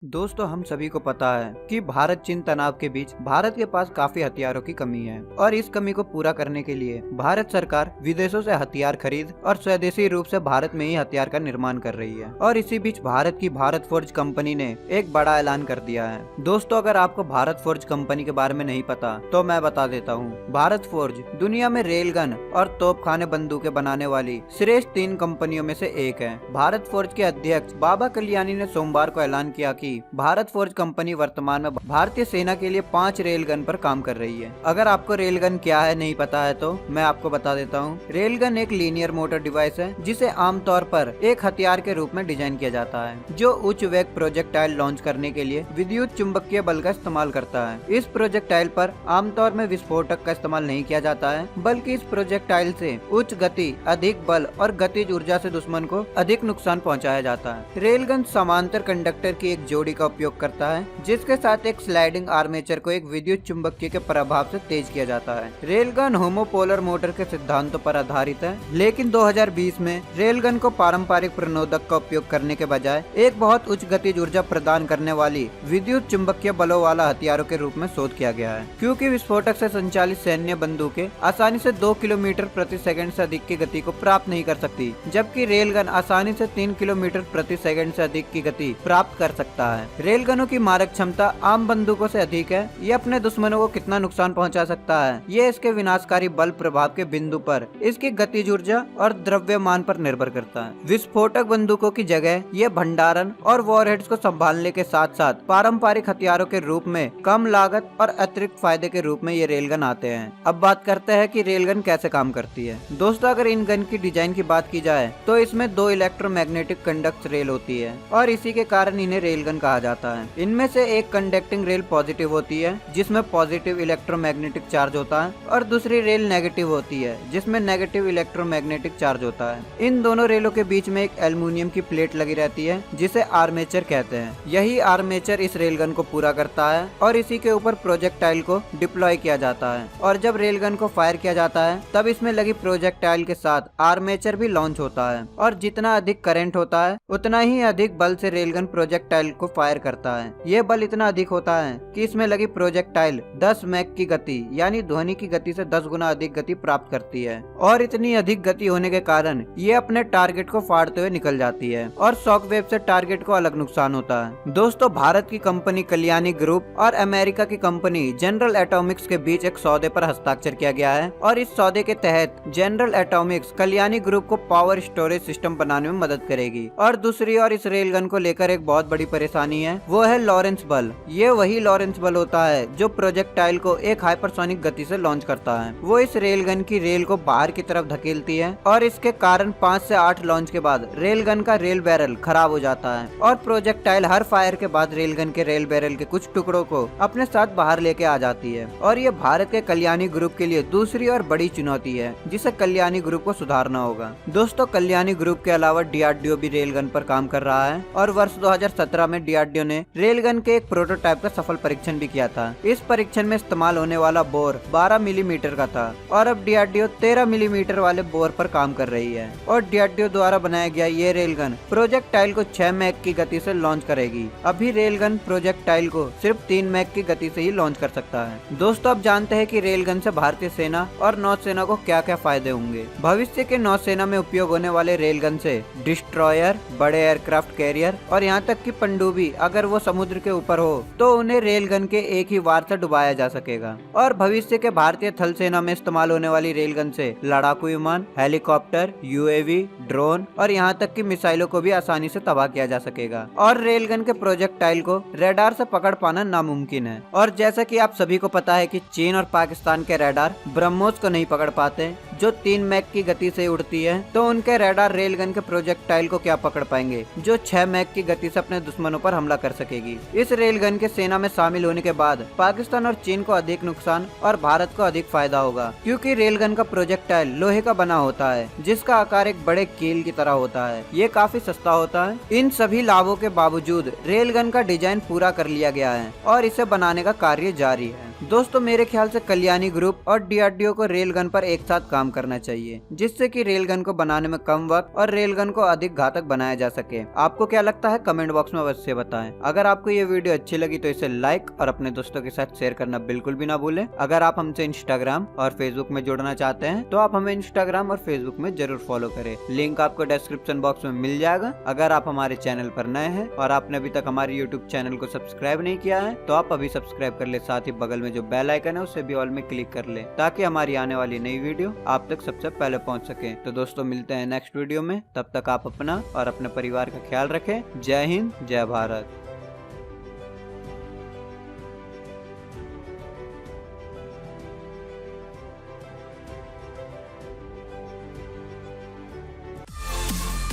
दोस्तों, हम सभी को पता है कि भारत चीन तनाव के बीच भारत के पास काफी हथियारों की कमी है और इस कमी को पूरा करने के लिए भारत सरकार विदेशों से हथियार खरीद और स्वदेशी रूप से भारत में ही हथियार का निर्माण कर रही है। और इसी बीच भारत की भारत फोर्ज कंपनी ने एक बड़ा ऐलान कर दिया है। दोस्तों, अगर आपको भारत फोर्ज कंपनी के बारे में नहीं पता तो मैं बता देता हूँ। भारत फोर्ज दुनिया में रेलगन और तोपखाने बंदूकें बनाने वाली श्रेष्ठ 3 कंपनियों में से एक है। भारत फोर्ज के अध्यक्ष बाबा कल्याणी ने सोमवार को ऐलान किया कि भारत फोर्ज कंपनी वर्तमान में भारतीय सेना के लिए 5 रेलगन पर काम कर रही है। अगर आपको रेलगन क्या है नहीं पता है तो मैं आपको बता देता हूँ। रेलगन एक लीनियर मोटर डिवाइस है जिसे आमतौर पर एक हथियार के रूप में डिजाइन किया जाता है, जो उच्च वेग प्रोजेक्टाइल लॉन्च करने के लिए विद्युत चुंबकीय बल का इस्तेमाल करता है। इस प्रोजेक्टाइल पर आमतौर में विस्फोटक का इस्तेमाल नहीं किया जाता है, बल्कि इस प्रोजेक्टाइल से उच्च गति, अधिक बल और गतिज ऊर्जा से दुश्मन को अधिक नुकसान पहुंचाया जाता है। रेलगन समांतर कंडक्टर की एक जोड़ी का उपयोग करता है, जिसके साथ एक स्लाइडिंग आर्मेचर को एक विद्युत चुंबकीय के प्रभाव से तेज किया जाता है। रेलगन होमोपोलर मोटर के सिद्धांतों पर आधारित है, लेकिन 2020 में रेलगन को पारंपरिक प्रणोदक का उपयोग करने के बजाय एक बहुत उच्च गतिज ऊर्जा प्रदान करने वाली विद्युत चुंबकीय बलों वाला हथियारों के रूप में शोध किया गया है, क्योंकि विस्फोटक से संचालित सैन्य बंदूकें आसानी से 2 किलोमीटर प्रति सेकंड से अधिक की गति को प्राप्त नहीं कर सकती, जबकि रेलगन आसानी से 3 किलोमीटर प्रति सेकंड से अधिक की गति प्राप्त कर सकता है। रेलगनों की मारक क्षमता आम बंदूकों से अधिक है। ये अपने दुश्मनों को कितना नुकसान पहुंचा सकता है, ये इसके विनाशकारी बल प्रभाव के बिंदु पर इसकी गतिज ऊर्जा और द्रव्यमान पर निर्भर करता है। विस्फोटक बंदूकों की जगह ये भंडारण और वॉरहेड्स को संभालने के साथ साथ पारंपरिक हथियारों के रूप में कम लागत और अतिरिक्त फायदे के रूप में ये रेलगन आते हैं। अब बात करते हैं कि रेलगन कैसे काम करती है। दोस्तों, अगर इन गन की डिजाइन की बात की जाए तो इसमें 2 इलेक्ट्रोमैग्नेटिक कंडक्ट रेल होती है और इसी के कारण इन्हें रेलगन कहा जाता है। इनमें से एक कंडक्टिंग रेल पॉजिटिव होती है, जिसमें पॉजिटिव इलेक्ट्रोमैग्नेटिक चार्ज होता है, और दूसरी रेल नेगेटिव होती है, जिसमें नेगेटिव इलेक्ट्रोमैग्नेटिक चार्ज होता है। इन दोनों रेलों के बीच में एक एल्युमिनियम की प्लेट लगी रहती है, जिसे आर्मेचर कहते हैं। यही आर्मेचर इस रेलगन को पूरा करता है और इसी के ऊपर प्रोजेक्टाइल को डिप्लॉय किया जाता है। और जब रेलगन को फायर किया जाता है तब इसमें लगी प्रोजेक्टाइल के साथ आर्मेचर भी लॉन्च होता है, और जितना अधिक करंट होता है उतना ही अधिक बल से रेलगन प्रोजेक्टाइल को फायर करता है। ये बल इतना अधिक होता है कि इसमें लगी प्रोजेक्टाइल 10 मैक की गति यानी ध्वनि की गति से 10 गुना अधिक गति प्राप्त करती है, और इतनी अधिक गति होने के कारण ये अपने टारगेट को फाड़ते हुए निकल जाती है और शॉकवेव से टारगेट को अलग नुकसान होता है। दोस्तों, भारत की कंपनी कल्याणी ग्रुप और अमेरिका की कंपनी जनरल एटॉमिक्स के बीच एक सौदे पर हस्ताक्षर किया गया है, और इस सौदे के तहत जनरल एटॉमिक्स कल्याणी ग्रुप को पावर स्टोरेज सिस्टम बनाने में मदद करेगी। और दूसरी ओर इस रेलगन को लेकर एक बहुत बड़ी परेशानी है, वो है लॉरेंस बल। ये वही लॉरेंस बल होता है जो प्रोजेक्टाइल को एक हाइपरसोनिक गति से लॉन्च करता है। वो इस रेलगन की रेल को बाहर की तरफ धकेलती है, और इसके कारण 5 से 8 लॉन्च के बाद रेलगन का रेल बैरल खराब हो जाता है, और प्रोजेक्टाइल हर फायर के बाद रेलगन के रेल बैरल के कुछ टुकड़ों को अपने साथ बाहर लेके आ जाती है। और ये भारत के कल्याणी ग्रुप के लिए दूसरी और बड़ी चुनौती है, जिसे कल्याणी ग्रुप को सुधारना होगा। दोस्तों, कल्याणी ग्रुप के अलावा डीआरडीओ भी रेलगन पर काम कर रहा है, और वर्ष 2017 में डीआरडीओ ने रेलगन के एक प्रोटोटाइप का सफल परीक्षण भी किया था। इस परीक्षण में इस्तेमाल होने वाला बोर 12 मिलीमीटर का था, और अब डीआरडीओ 13 मिलीमीटर वाले बोर पर काम कर रही है। और डीआरडीओ द्वारा बनाया गया ये रेलगन प्रोजेक्टाइल को 6 मैक की गति से लॉन्च करेगी। अभी रेलगन प्रोजेक्टाइल को सिर्फ 3 मैक की गति से ही लॉन्च कर सकता है। दोस्तों, अब जानते हैं कि रेलगन से भारतीय सेना और नौसेना को क्या क्या फायदे होंगे। भविष्य के नौसेना में उपयोग होने वाले रेलगन से डिस्ट्रॉयर, बड़े एयरक्राफ्ट कैरियर और यहाँ तक कि पनडुब्बी अगर वो समुद्र के ऊपर हो तो उन्हें रेलगन के एक ही वार से डुबाया जा सकेगा। और भविष्य के भारतीय थल सेना में इस्तेमाल होने वाली रेलगन से लड़ाकू विमान, हेलीकॉप्टर, यूएवी, ड्रोन और यहाँ तक कि मिसाइलों को भी आसानी से तबाह किया जा सकेगा। और रेलगन के प्रोजेक्टाइल को रडार से पकड़ पाना नामुमकिन है। और जैसा कि आप सभी को पता है कि चीन और पाकिस्तान के रडार ब्रह्मोस को नहीं पकड़ पाते, जो 3 मैक की गति से उड़ती है, तो उनके रडार रेलगन के प्रोजेक्टाइल को क्या पकड़ पाएंगे, जो 6 मैक की गति से अपने दुश्मनों पर हमला कर सकेगी। इस रेलगन के सेना में शामिल होने के बाद पाकिस्तान और चीन को अधिक नुकसान और भारत को अधिक फायदा होगा, क्योंकि रेलगन का प्रोजेक्टाइल लोहे का बना होता है, जिसका आकार एक बड़े कील की तरह होता है। ये काफी सस्ता होता है। इन सभी लाभों के बावजूद रेलगन का डिजाइन पूरा कर लिया गया है और इसे बनाने का कार्य जारी है। दोस्तों मेरे ख्याल से कल्याणी ग्रुप और DRDO को रेलगन पर एक साथ काम करना चाहिए, जिससे कि रेलगन को बनाने में कम वक्त और रेलगन को अधिक घातक बनाया जा सके। आपको क्या लगता है कमेंट बॉक्स में अवश्य बताएं। अगर आपको ये वीडियो अच्छी लगी तो इसे लाइक और अपने दोस्तों के साथ शेयर करना बिल्कुल भी ना भूलें। अगर आप हमसे इंस्टाग्राम और फेसबुक में जुड़ना चाहते हैं तो आप हमें इंस्टाग्राम और फेसबुक में जरूर फॉलो करें। लिंक आपको डिस्क्रिप्शन बॉक्स में मिल जाएगा। अगर आप हमारे चैनल पर नए हैं और आपने अभी तक हमारे यूट्यूब चैनल को सब्सक्राइब नहीं किया है तो आप अभी सब्सक्राइब कर ले। साथ ही बगल में जो बेल आइकन है उसे भी ऑल में क्लिक कर ले, ताकि हमारी आने वाली नई वीडियो आप तक सबसे पहले पहुंच सके। तो दोस्तों मिलते हैं नेक्स्ट वीडियो में, तब तक आप अपना और अपने परिवार का ख्याल रखें। जय हिंद, जय भारत।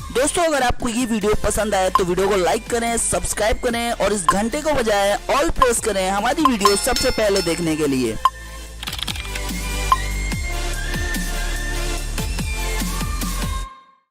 दोस्तों अगर आपको ये वीडियो पसंद आए तो वीडियो को लाइक करें, सब्सक्राइब करें और इस घंटे को बजाय ऑल प्रेस करें हमारी वीडियो सबसे पहले देखने के लिए।